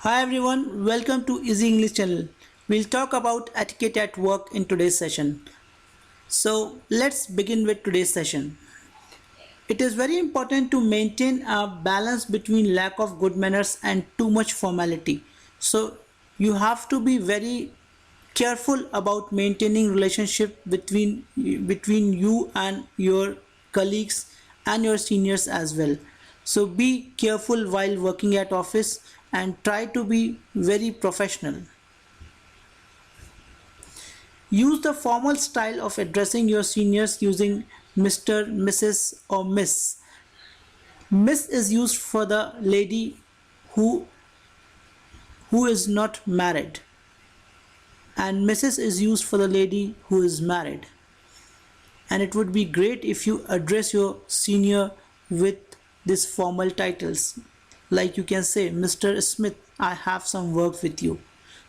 Hi everyone, welcome to Easy English channel. We'll talk about etiquette at work in today's session. So let's begin with today's session. It is very important to maintain a balance between lack of good manners and too much formality. So you have to be very careful about maintaining relationship between you and your colleagues and your seniors as well. So be careful while working at office and try to be very professional. Use the formal style of addressing your seniors using Mr., Mrs. or Miss. Miss is used for the lady who is not married, and Mrs. is used for the lady who is married. And it would be great if you address your senior with these formal titles, like you can say, Mr. Smith, I have some work with you.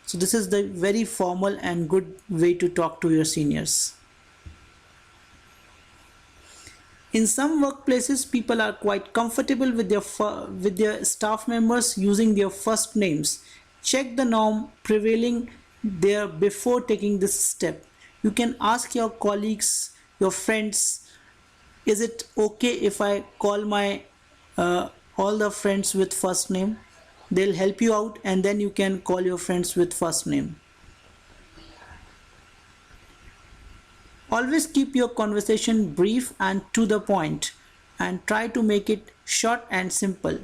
So this is the very formal and good way to talk to your seniors. In some workplaces, people are quite comfortable with their staff members using their first names. Check the norm prevailing there before taking this step. You can ask your colleagues, your friends, is it okay if I call my all the friends with first name? They'll help you out, and then you can call your friends with first name. Always keep your conversation brief and to the point, and try to make it short and simple.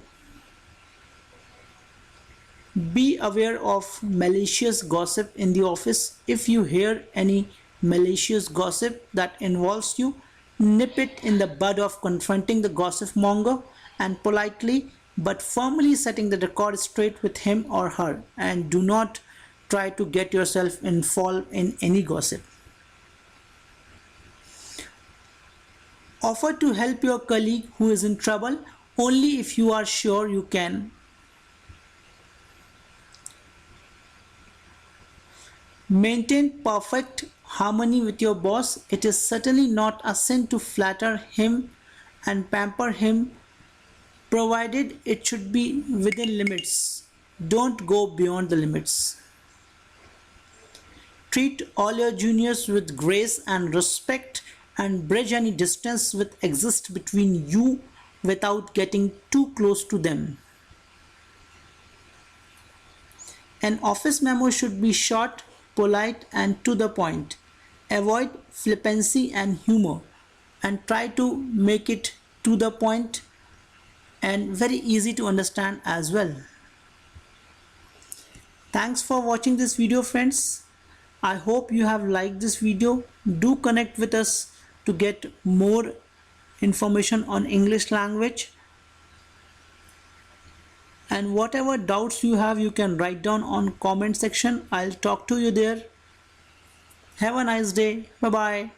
Be aware of malicious gossip in the office. If you hear any malicious gossip that involves you, nip it in the bud of confronting the gossip monger and politely but firmly setting the record straight with him or her, and do not try to get yourself involved in any gossip. Offer to help your colleague who is in trouble only if you are sure you can. Maintain perfect harmony with your boss. It is certainly not a sin to flatter him and pamper him, provided it should be within limits. Don't go beyond the limits. Treat all your juniors with grace and respect, and bridge any distance which exists between you without getting too close to them. An office memo should be short, polite, and to the point. Avoid flippancy and humor, and try to make it to the point and very easy to understand as well. Thanks for watching this video, friends. I hope you have liked this video. Do connect with us to get more information on English language, and whatever doubts you have, you can write down on comment section. I'll talk to you there. Have a nice day. Bye bye.